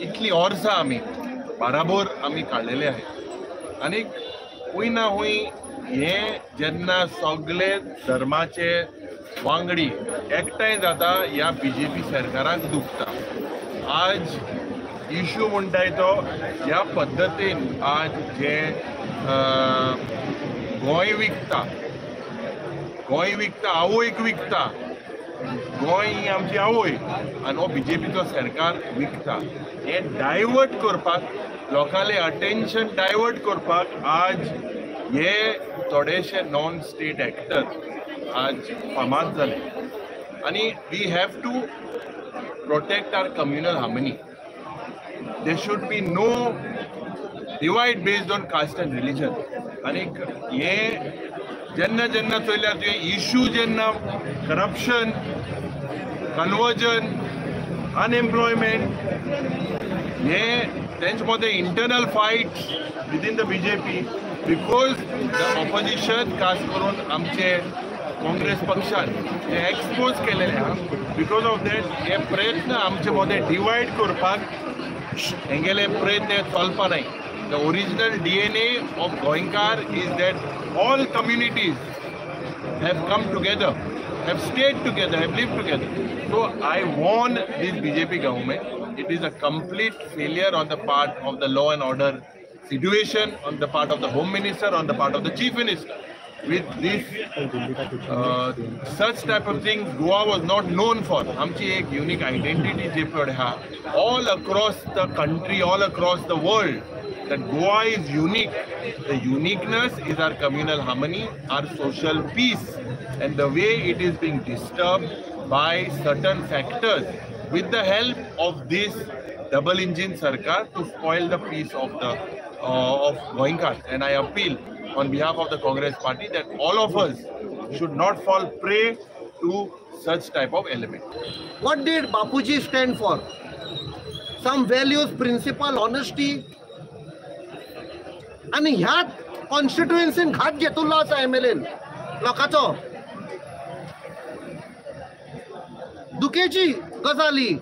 इतली वर्सां आमी बाराबोर आमी काडलेले आहेत आणि हुंय ना हुंय हे जेन्ना सगळे धर्माचे वांगडी एकठांय जाता ह्या बीजेपी सरकाराक दुखता. आज इश्यू म्हणटाय तो ह्या पद्दतीन आज जे गोंय विकता आवयक विकता. गोंय ही आमची आवय आनी हो बीजेपीचो सरकार विकता. हे डायवर्ट करपाक लोकांले अटेन्शन डायवर्ट करपाक आज हे थोडेशे नॉन स्टेट एक्टर आज फामाद जाले आनी we have to protect our communal harmony. There should be no divide based on caste and religion. आनी हे जेन्ना जेन्ना चयल्यार तुवें इश्यू जेन्ना करप्शन, कन्वर्जन, अनएम्प्लॉयमेंट हे तेंचे मदें internal fights within the BJP because the opposition खास करून आमचे काँग्रेस पक्षान हे एक्सपोज केलेले आहा. बिकॉज ऑफ दॅट हे प्रयत्न आमचे मदें डिवायड करपाक हेंगेले प्रयत्न चलपा नाय. The original DNA of Goinkar is that all communities have come together, have stayed together, have lived together. So I warn this BJP government, it is a complete failure on the part of the law and order situation, on the part of the Home Minister, on the part of the Chief Minister. With this such type of things Goa was not known for. आमची एक unique identity जे पण हा all across the country, all across the world, that Goa is unique. The uniqueness is our communal harmony, our social peace, and the way it is being disturbed by certain factors with the help of this double engine sarkar to spoil the peace of the of Goinkar. And I appeal on behalf of the Congress party that all of us should not fall prey to such type of element. What did Bapuji stand for? Some values, principle, honesty. आणि ह्यात कॉन्स्टिट्युएन्सीन घात घेतलो आसा MLN लोकांचो. दुखेची गजाली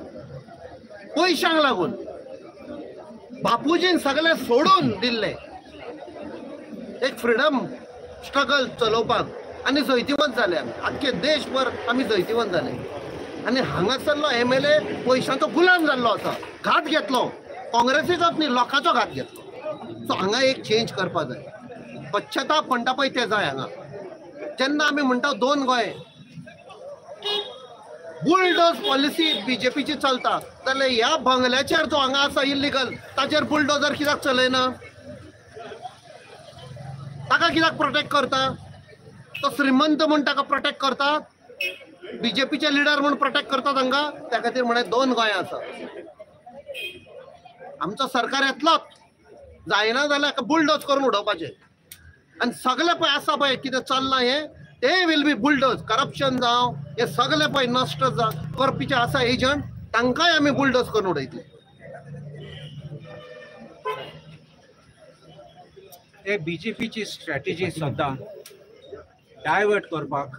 पयशांक लागून बापूजीन सगळे सोडून दिल्ले एक फ्रीडम स्ट्रगल चलोवपाक आनी जैतिवंत जाले. आमी आख्खे देशभर आमी जैतिवंत जाले आनी हांगासरलो एमएलए पयशांचो गुलाम जाल्लो आसा. घात घेतलो काँग्रेसीचोच न्ही, लोकांचो घात घेतलो. सो हांगा एक चेंज करपा जाय. पश्चाताप म्हणटा पळय ते जाय. हांगा जेन्ना आमी म्हणटा दोन गोंय बुलडोज पॉलिसी बीजेपीची चलता जाल्यार ह्या बंगल्याचेर जो हांगा आसा इल्लीगल ताचेर बुलडोजर कित्याक चलयना? ताका कित्याक प्रोटेक्ट करता? तो श्रीमंत म्हूण ताका प्रोटेक्ट करता, बीजेपीचे लिडर म्हूण प्रोटेक्ट करता तांकां. त्या खातीर म्हणे दोन गोंय आसा. आमचो सरकार येतलोच जायना जाल्यार बुलडोज करून उडोवपाचें. आनी सगळे पळय आसा पळय कितें चल्लां हें ते विल बी बुलडोज. करप्शन जावं हे सगळे पळय नश्ट करपीचे आसा एजंट तांकांय आमी बुलडोज करून उडयतले. हे बीजेपीची स्ट्रॅटेजी सद्दां डायवर्ट करपाक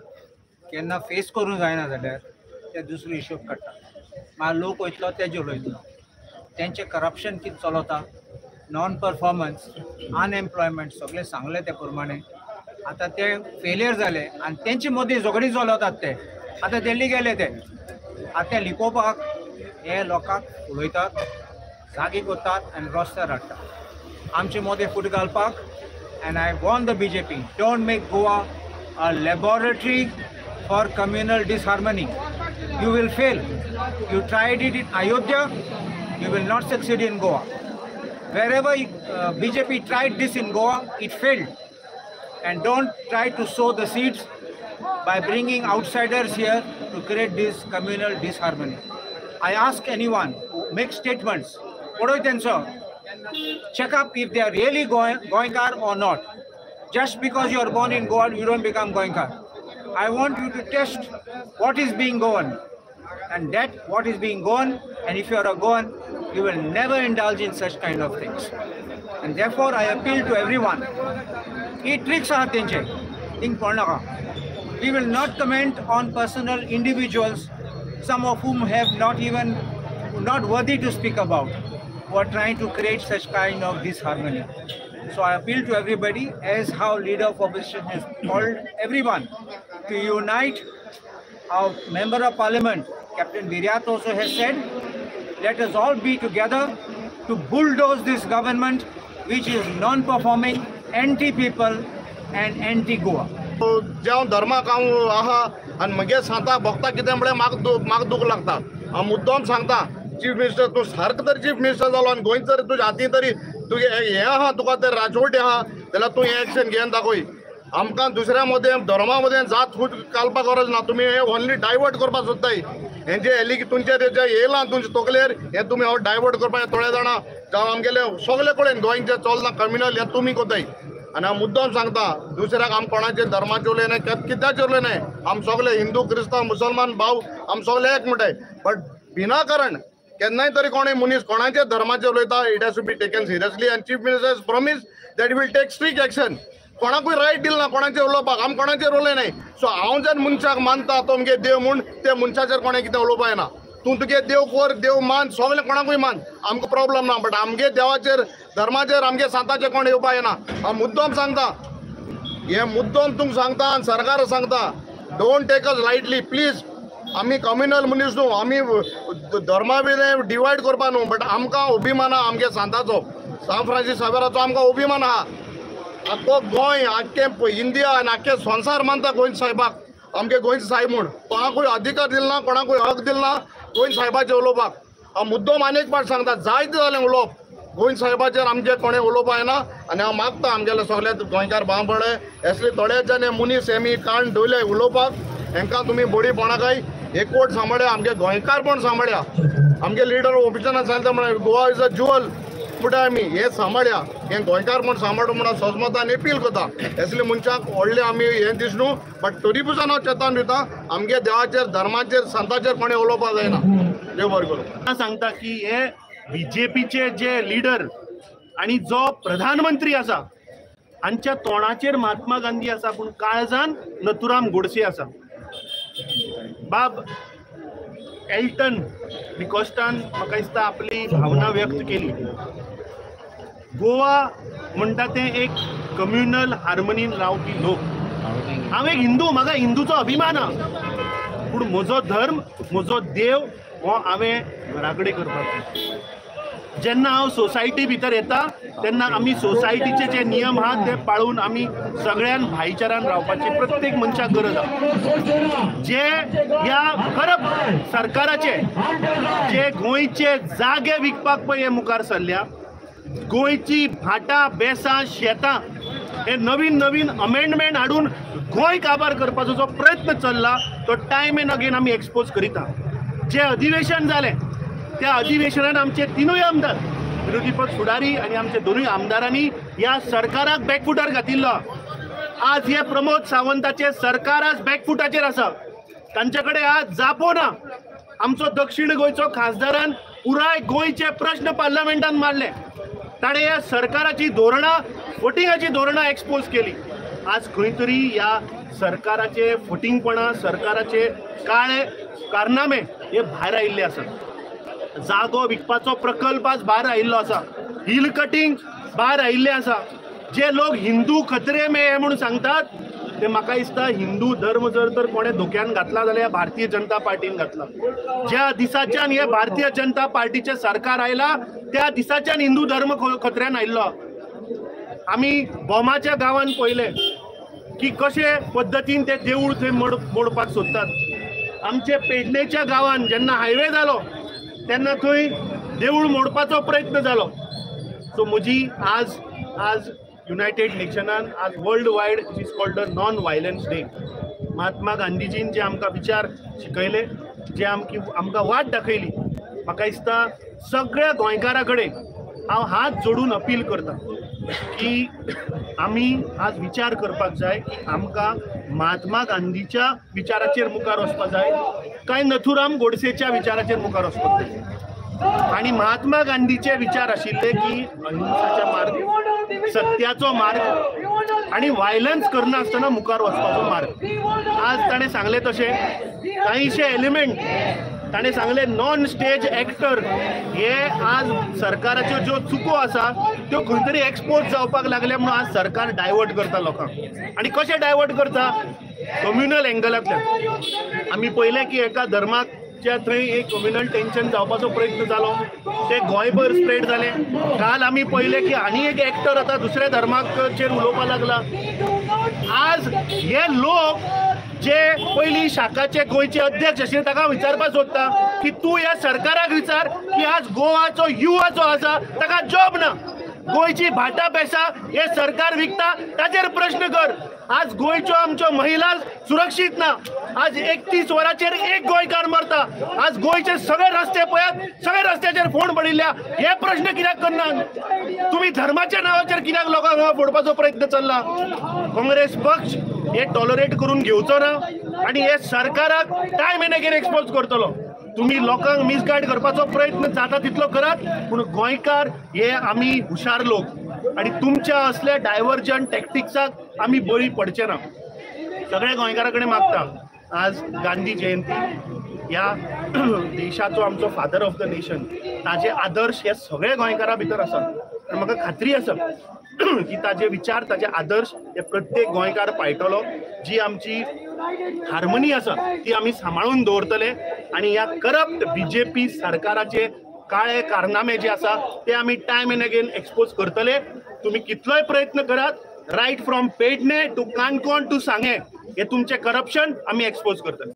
केन्ना फेस करूंक जायना जाल्यार ते दुसरो हिशोब काडटा. मागीर लोक वयतलो तेजे उलयतलो. तेंचें करप्शन कितें चलता, नॉन परफॉर्मन्स, अनएम्प्लॉयमेंट सगळे सांगले ते प्रमाणे आतां ते फेलियर जाले आनी तेंचे मदीं झगडी चलतात. ते आतां दिल्ली गेले ते आतां ते लिपोवपाक हे लोकांक उलयतात, जागी करतात आनी रस्त्यार हाडटात. आमचे मदें फूट घालपाक. And I warn the BJP, don't make Goa a laboratory for communal disharmony. You will fail. You tried it in Ayodhya, you will not succeed in Goa. Wherever BJP tried this in Goa, it failed. And don't try to sow the seeds by bringing outsiders here to create this communal disharmony. I ask anyone who makes statements, check up if they are really Goinkar or not. Just because you are born in Goa, you don't become Goinkar. I want you to test what is being Goan. And that what is being Goan, and if you are a Goan, you will never indulge in such kind of things. And therefore I appeal to everyone. It tricks are tenche. Think pornaka. We will not comment on personal individuals, some of whom have not worthy to speak about. who are trying to create such kind of disharmony. So I appeal to everybody, as how leader of opposition has called everyone to unite. Our member of parliament, Captain Viryat, also has said, let us all be together to bulldoze this government, which is non-performing, anti-people and anti-Goa. जेव धर्माक हांव आहा आनी मगे सांगता भक्ता कितें म्हळ्यार म्हाका दूख लागता. हांव मुद्दम सांगता चीफ मिनिस्टर तूं सारको तरी चीफ मिनिस्टर जालो आनी गोंय तरी तुज्या हातीन तरी तुगे हें आहा तुका ते राजवटी आहा जाल्यार तूं हें एक्शन घेवन दाखय. आमकां दुसऱ्या मदें धर्मा मदें जात फूट घालपाक गरज ना. तुमी हें ओन्ली डायवर्ट करपाक सोदताय. हें जे तुमचेर जे येयलां तुमचे तकलेर हें तुमी हांव डायवर्ट करपाक थोडे जाणां जावं आमगेले सगळे कडेन गोंयचे चलना कम्युनल हें तुमी कोताय. आनी हांव मुद्दम सांगता दुसऱ्याक आम कोणाचेर धर्माचेर उलयनाय कित्याचेर उलयनाय. आम सगळे हिंदू क्रिस्तांव मुसलमान भाव आम सगळे एक म्हणटाय. बट विनाकारण केन्नाय तरी कोणूय मनीस कोणाचेर धर्माचेर उलयता it has to be taken seriously and chief minister has promise that will take strict action. कोणाकूय रायट दिल ना कोणाचेर उलोवपाक. आम कोणाचेर उलयनाय. सो हांव जर मनशाक मानता तो मगे देव म्हूण ते मनशाचेर कोणें कितें उलोवपा येना. तूं तुगे देव कोर देव मान सगळें कोणाकूय मान आमकां प्रॉब्लम ना. बट आमगे देवाचेर धर्माचेर आमगे सांताचेर कोण येवपा येना. हांव मुद्दम सांगता हे मुद्दम तुमकां सांगता आनी सरकार सांगता don't take us lightly please. आमी कम्युनल मनीस न्हू आमी धर्मा बिन डिवायड करपा न्हू. बट आमकां अभिमान आहा आमगे सांताचो सांत फ्रांसीस सावेराचो आमकां अभिमान आहा. आख्खो गोंय आख्खे इंडिया आनी आख्खे संवसार मानता गोंय साहेबाक आमगे गोंयचो साहेब म्हूण. कोणाकूय अधिकार दिलना कोणाकूय हक दिलना गोंय साहेबाचेर उलोवपाक. हांव मुद्दम आनी एक फावट सांगता जायतें जालें उलोवप गोंय साहेबाचेर आमचे कोणें उलोवपा येना. आनी हांव मागता आमगेले सगळे गोंयकार भावबळे एसले थोडे जण मनीस हेमी काण दवरले उलोवपाक हेंकां तुमी बोडीपणाकाय एकवट सांबाळ्या आमगे गोंयकारपण सांबाळ्या. आमगे लिडर ऑफिसरान सांगता म्हळ्यार गोवा इज अ ज्युअल म्हणटा आमी हें सांबाळ्या हें गोंयकारपण सांबाळटा म्हणून सोजमतान अपील करता. असले मनशाक व्हडले आमी हें दिस न्हू. बट तरी पसून हांव चेतावन दिता आमगे देवाचेर धर्माचेर संताचेर कोणें उलोवपाक जायना. देव बरें करूं. सांगता की हे बीजेपीचे जे लिडर आणि जो प्रधानमंत्री आसा हांच्या तोंडाचेर महात्मा गांधी आसा पूण काळजान नथुराम गोडसे आसा. बाब एल्टन डिकॉस्टान म्हाका दिसता आपली भावना व्यक्त केली. गोवा म्हणटा ते एक कम्युनल हार्मनीन रावपी लोक. हांव एक हिंदू म्हाका हिंदूचो अभिमान आहा पूण म्हजो धर्म म्हजो देव हो हांवें घरा कडेन करपाचो. जेन्ना हांव सोसायटी भितर येता तेन्ना आमी सोसायटीचे जे नियम आहात ते पाळून आमी सगळ्यान भाईचारान रावपाची प्रत्येक मनशाक गरज आहा. जे ह्या खरब सरकाराचे जे गोंयचे जागे विकपाक पळय हे मुखार सरल्या गोंयची भाटां बेसां शेतां हे नवीन नवीन अमेंडमेंट हाडून गोंय काबार करपाचो जो प्रयत्न चल्ला तो टायम एंड अगेन आमी एक्सपोज करिता. जे अधिवेशन जालें त्या अधिवेशनात आमचे तिनूय आमदार विरोधी पक्ष फुडारी आणि आमचे दोनूय आमदारांनी ह्या सरकाराक बॅकफुटार घातिल्लो. आज हे प्रमोद सावंताचे सरकार आज बॅकफुटाचेर आसा. तांचे कडेन आज जापो ना. आमचो दक्षिण गोंयचो खासदारान पुराय गोंयचे प्रश्न पार्लमेंटान मांडले. ताणें ह्या सरकाराची धोरणां फटिंगाची धोरणां एक्सपोज केली. आज खंय तरी ह्या सरकाराचे फटिंगपणां सरकाराचे काळे कारनामे हे भायर आयिल्ले आसात. जागो विकपाचो प्रकल्प आज भायर आयिल्लो आसा. हिल कटिंग भायर आयिल्ले आसा. जे लोक हिंदू खतरे में हे म्हणून सांगतात ते म्हाका दिसता हिंदू धर्म जर तर कोणें धोक्यान घातला जाल्यार भारतीय जनता पार्टीन घातला. ज्या दिसाच्यान हे भारतीय जनता पार्टीचे सरकार आयला त्या दिसाच्यान हिंदू धर्म खतऱ्यान आयिल्लो. आमी बोमाच्या गांवांत पळयले की कशे पद्दतीन ते देवूळ थंय मोडपाक सोदतात. आमचे पेडणेच्या गांवांत जेन्ना हायवे जालो तेन्ना थंय देवूळ मोडपाचो प्रयत्न जालो. सो म्हजी आज युनायटेड नेशनान आज world wide it is called the non violence day. Mahatma गांधीजीन जे आमकां विचार शिकयले जे आमकां वाट दाखयली म्हाका दिसता सगळ्या गोंयकारां कडेन हांव हात जोडून अपील करता की आमी आज विचार करपाक जाय की आमकां महात्मा गांधीच्या विचाराचेर मुखार वचपाक जाय काय नथुराम गोडसेच्या विचाराचेर मुखार वचपाक जाय. आणि महात्मा गांधीचे विचार आशिल्ले की अहिंसाचे मार्ग सत्याचो मार्ग आणि व्हायलन्स करनासतना मुखार वचपाचो मार्ग. आज ताणें सांगले तशें कांयशे एलिमेंट ताणें सांगले नॉन स्टेज एक्टर हे आज सरकाराच्यो ज्यो चुको आसा त्यो खंय तरी एक्सपोज जावपाक लागल्या म्हणून आज सरकार डायवर्ट करता लोकांक आणि कशें डायवर्ट करता कम्युनल एंगलांतल्यान आमी पळयलें की एका धर्माच्या थंय एक कम्युनल टेन्शन जावपाचो प्रयत्न जालो ते गोंयभर स्प्रेड जालें काल आमी पळयलें की आनी एक एक्टर आतां दुसऱ्या धर्माचेर उलोवपाक लागला आज हे लोक जे पयलीं शाखाचे गोंयचे अध्यक्ष आशिल्ले ताका विचारपाक सोदता की तूं ह्या सरकाराक विचार की आज गोवाचो युवा जो आसा ताका जॉब ना गोंयची भाटां पेसां हे सरकार विकता ताचेर प्रश्न कर आज गोंयच्यो आमच्यो महिला सुरक्षीत ना आज 31 वरांचेर एक गोंयकार मरता आज गोंयचे सगळे रस्ते पळयात सगळे रस्त्याचेर फोंड पडिल्ल्या हे प्रश्न कित्याक करनात तुम्ही धर्माच्या नांवाचेर कित्याक लोकांक हांगा फोडपाचो प्रयत्न चल्ला काँग्रेस पक्ष हे टॉलरेट करून घेवचो ना आणि हे सरकाराक टायम एंड अगेन एक्सपोज करतलो तुम्ही लोकांक मिसगायड करपाचो प्रयत्न जाता तितलो करात पूण गोंयकार हे आमी हुशार लोक आणि तुमच्या असल्या डायव्हर्जन टॅक्टिक्साक आमी बळी पडचे ना सगळे गोंयकारा कडेन मागता आज गांधी जयंती ह्या देशाचो आमचो फादर ऑफ द नेशन ताजे आदर्श हे सगळे गोंयकारा भितर आसात आनी म्हाका खात्री आसा की ताजे विचार ताजे आदर्श हे प्रत्येक गोंयकार पाळटलो जी आमची हार्मनी आसा ती आमी सांबाळून दवरतले आणि ह्या करप्ट बीजेपी सरकाराचे काळे कारनामे जे आसा ते आमी टायम एंड अगेन एक्सपोज करतले तुम्ही कितलोय प्रयत्न करात right from Pernem to Canacona to Sanguem हे तुमचे करप्शन आमी एक्सपोज करतले